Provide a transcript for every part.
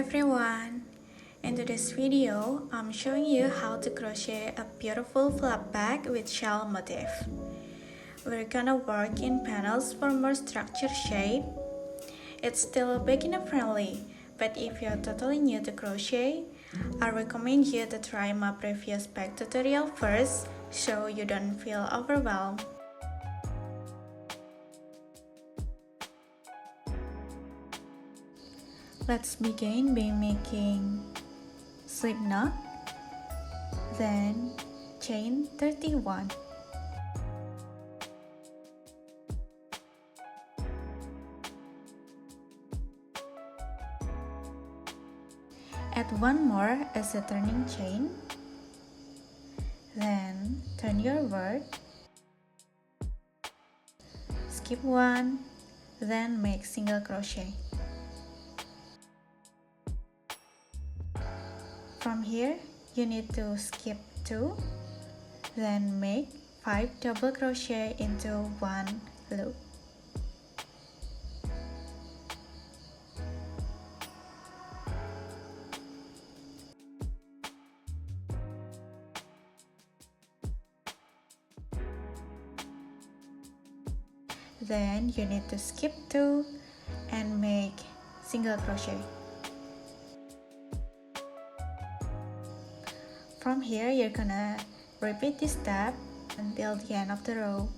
everyone! In today's video, I'm showing you how to crochet a beautiful flap bag with shell motif. We're gonna work in panels for more structured shape. It's still beginner friendly, but if you're totally new to crochet, I recommend you to try my previous bag tutorial first so you don't feel overwhelmed. Let's begin by making slip knot, then chain 31. Add one more as a turning chain, then turn your work, skip one, then make single crochet. From here, you need to skip 2, then make 5 double crochet into one loop. Then you need to skip 2 and make single crochet. From here, you're gonna repeat this step until the end of the row.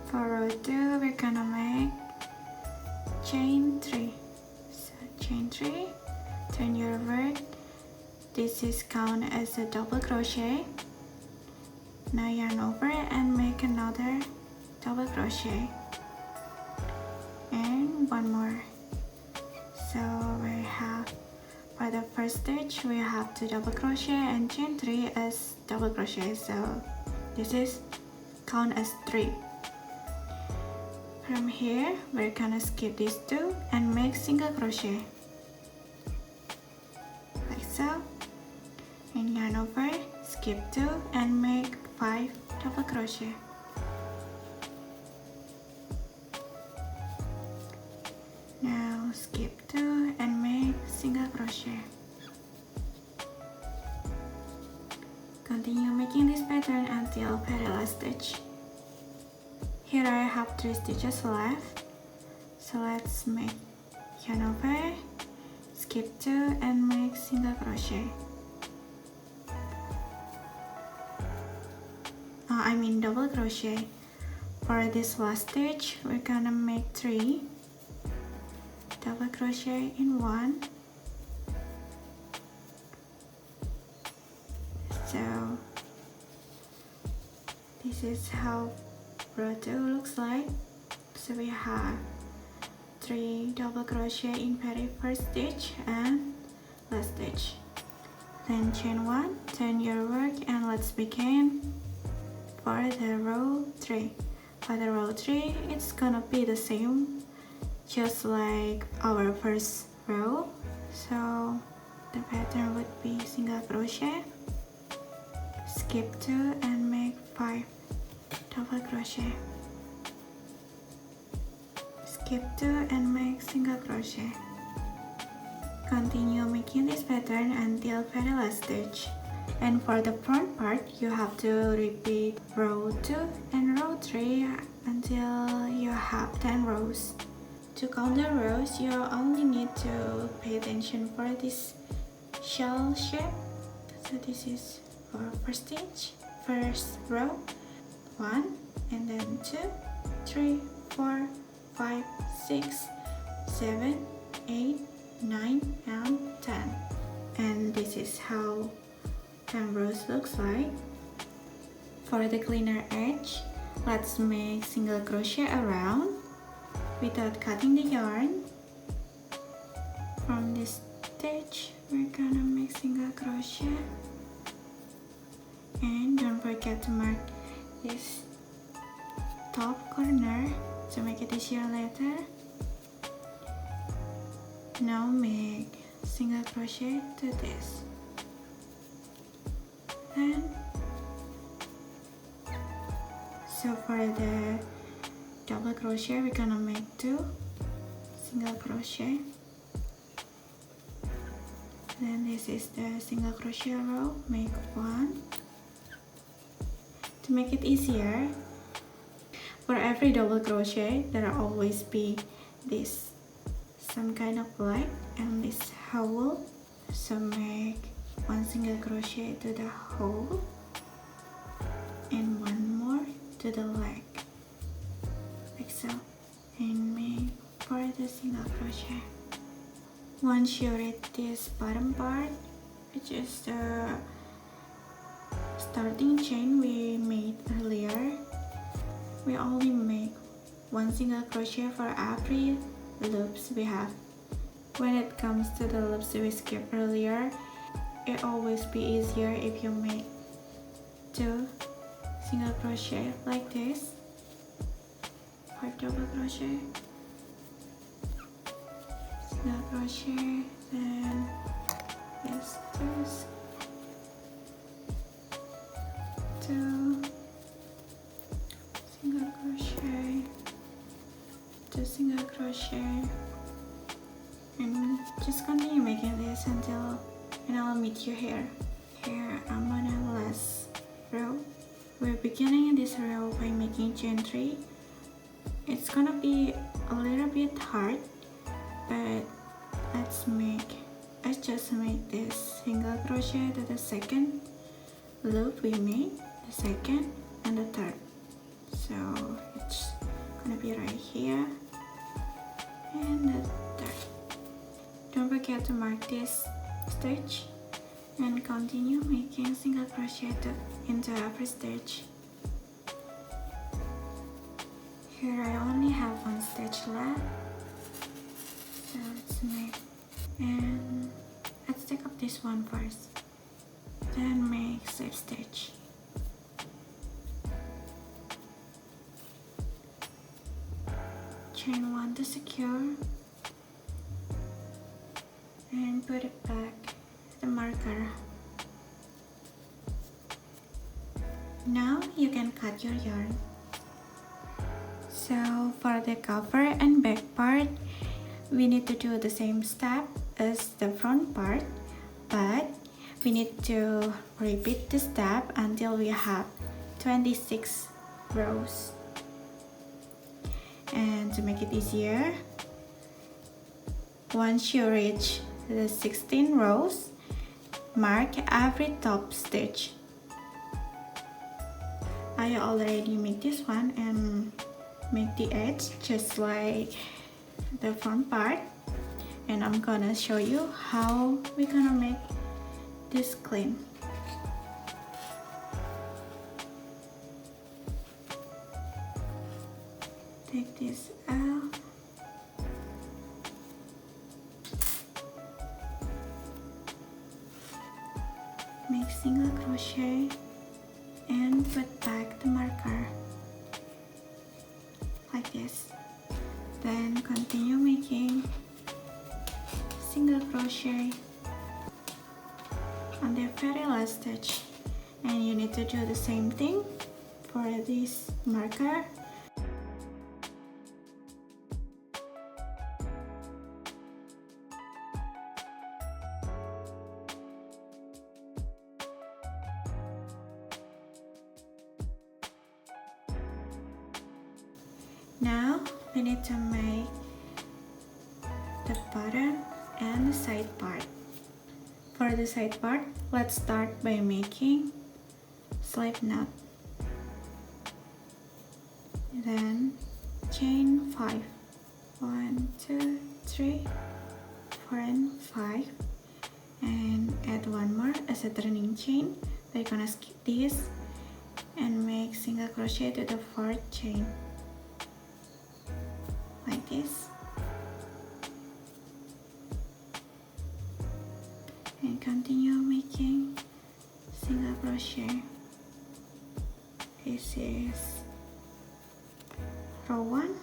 For row 2, we're gonna make chain 3. So chain 3, turn your work. This is count as a double crochet. Now yarn over and make another double crochet. And one more. So we have for the first stitch, we have to double crochet and chain 3 as double crochet. So this is count as 3. From here, we're gonna skip these 2 and make single crochet. Like so. And yarn over, skip 2 and make 5 double crochet. Now skip 2 and make single crochet. Continue making this pattern until very last stitch. Here I have 3 stitches left, so let's make yarn over, skip 2 and make single crochet. Double crochet. For this last stitch, we're gonna make 3 double crochet in 1. So this is how row 2 looks like. So we have 3 double crochet in very first stitch and last stitch. Then chain 1, turn your work, and let's begin for the row 3. For the row 3, it's gonna be the same, just like our first row. So the pattern would be single crochet, skip 2 and make 5 double crochet, skip 2 and make single crochet. Continue making this pattern until very last stitch. And for the front part, you have to repeat row 2 and row 3 until you have 10 rows. To count the rows, you only need to pay attention for this shell shape. So this is for first stitch, first row, 1, and then 2, 3, 4, 5, 6, 7, 8, 9, and 10. And this is how 10 rows looks like. For the cleaner edge, let's make single crochet around without cutting the yarn. From this stitch, we're gonna make single crochet, and don't forget to mark this top corner to make it easier later. Now make single crochet to this. Then so for the double crochet, we're gonna make 2 single crochet, Then this is the single crochet row. Make one. To make it easier, for every double crochet there will always be this some kind of leg and this hole. So make one single crochet to the hole and one more to the leg, like so, and make for the single crochet. Once you reach this bottom part, which is the starting chain we made earlier, we only make one single crochet for every loops we have. When it comes to the loops we skipped earlier, it always be easier if you make two single crochet like this for double crochet, single crochet, then yes, two single crochet, two single crochet, and just continue making this until, and I'll meet you here. Here I'm on the last row. We're beginning this row by making chain 3. It's gonna be a little bit hard, but let's just make this single crochet to the second loop we made, the second and the third. So it's gonna be right here and the third. Don't forget to mark this stitch and continue making single crochet into every stitch. Here I only have one stitch left, so let's make, and let's take up this one first, then make slip stitch. Chain 1 to secure and put it back the marker. Now you can cut your yarn. So for the cover and back part, we need to do the same step as the front part, but we need to repeat the step until we have 26 rows. And to make it easier, once you reach the 16 rows, mark every top stitch. I already made this one and make the edge just like the front part, and I'm gonna show you how we're gonna make this clean. Take this out. Make single crochet and put back the marker like this. Then continue making single crochet on the very last stitch, and you need to do the same thing for this marker. Now we need to make the bottom and the side part. For the side part, let's start by making slip knot. Then chain 5. 1, 2, 3, 4 and 5, and add one more as a turning chain. We're gonna skip this and make single crochet to the fourth chain like this, and continue making single crochet. This is row 1.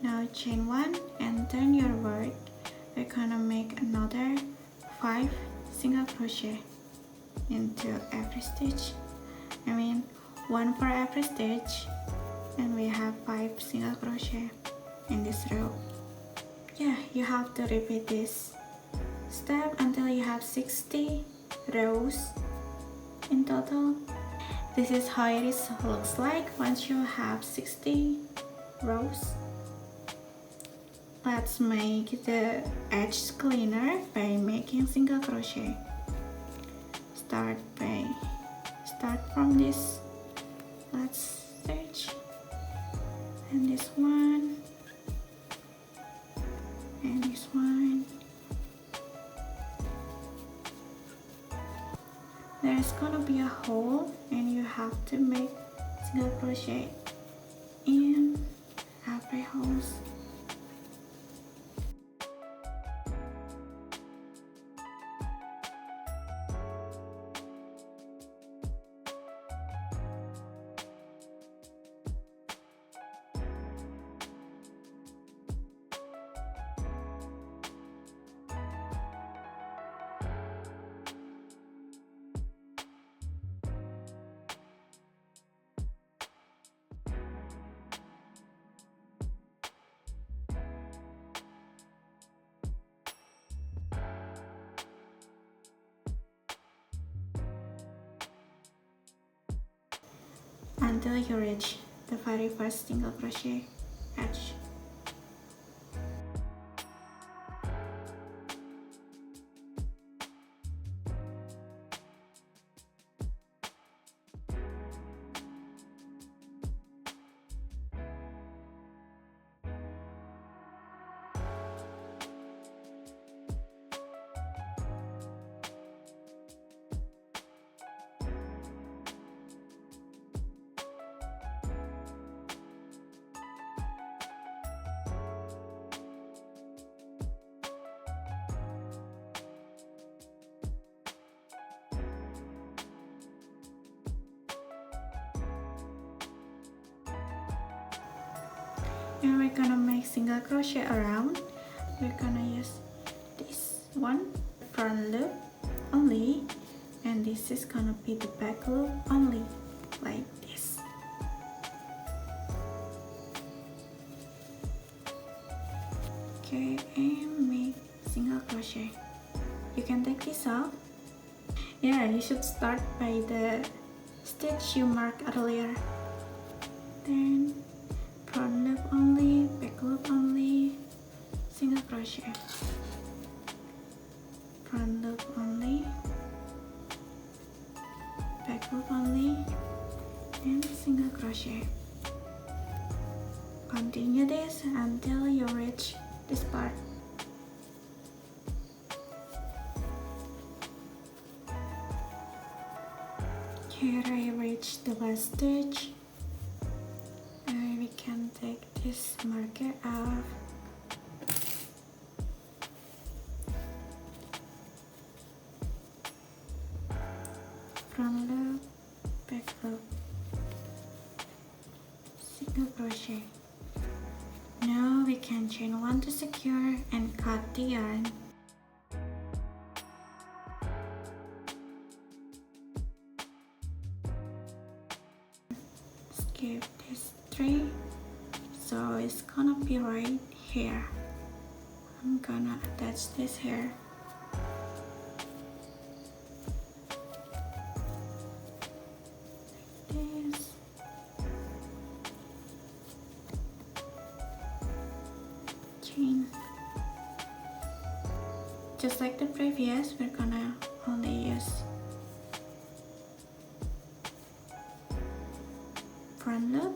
Now chain 1 and turn your work. We're gonna make another 5 single crochet into every stitch. I mean 1 for every stitch, and we have 5 single crochet in this row. Yeah, you have to repeat this step until you have 60 rows in total. This is how it looks like once you have 60 rows. Let's make the edge cleaner by making single crochet. Start from this last stitch and this one and this one. There's gonna be a hole and you have to make single crochet in every holes. Until you reach the very first single crochet edge. And we're gonna make single crochet around. We're gonna use this one front loop only, and this is gonna be the back loop only, like this. Okay, and make single crochet. You can take this off. Yeah, you should start by the stitch you marked earlier. Then front loop only, back loop only, single crochet. Front loop only, back loop only, and single crochet. Continue this until you reach this part. Here I reached the last stitch. We can take this marker off. Front loop, back loop, single crochet. Now we can chain 1 to secure and cut the yarn. Skip this 3, so it's gonna be right here. I'm gonna attach this here. Like this. Chain. Just like the previous, we're gonna only use front loop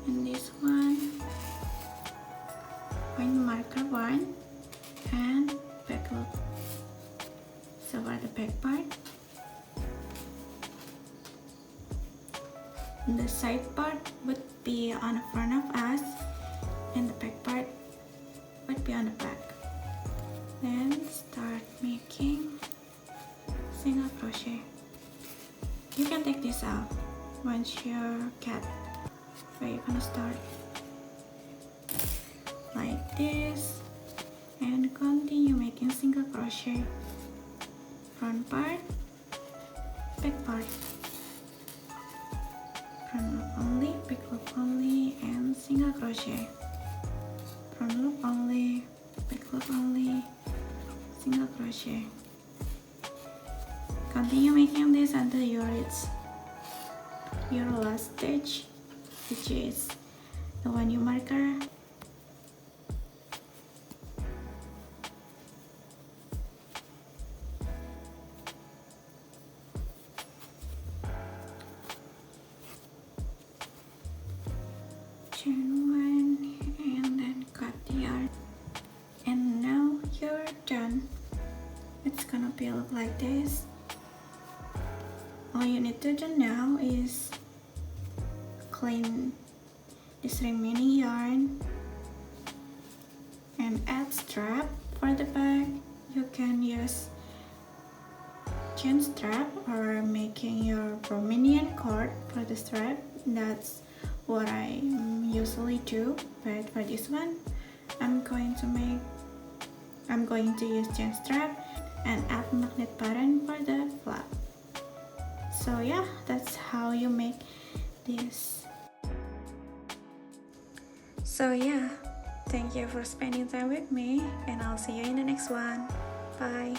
and this one, point marker 1 and back loop. So for the back part, the side part would be on the front of us and the back part would be on the back. Then start making single crochet. You can take this out once you get where you're gonna start, like this, and continue making single crochet. Front part, back part, front loop only, back loop only, and single crochet. Front loop only, back loop only, crochet. Continue making this until you reach your last stitch, which is the one you marker. Chain one and then cut the yarn, and now you're done. It's gonna be look like this. All you need to do now is clean this remaining yarn and add strap for the back. You can use chain strap or making your Romanian cord for the strap. That's what I usually do, but for this one I'm going to use chain strap and add magnet pattern for the flap. So yeah, that's how you make this. So yeah, thank you for spending time with me, and I'll see you in the next one. Bye.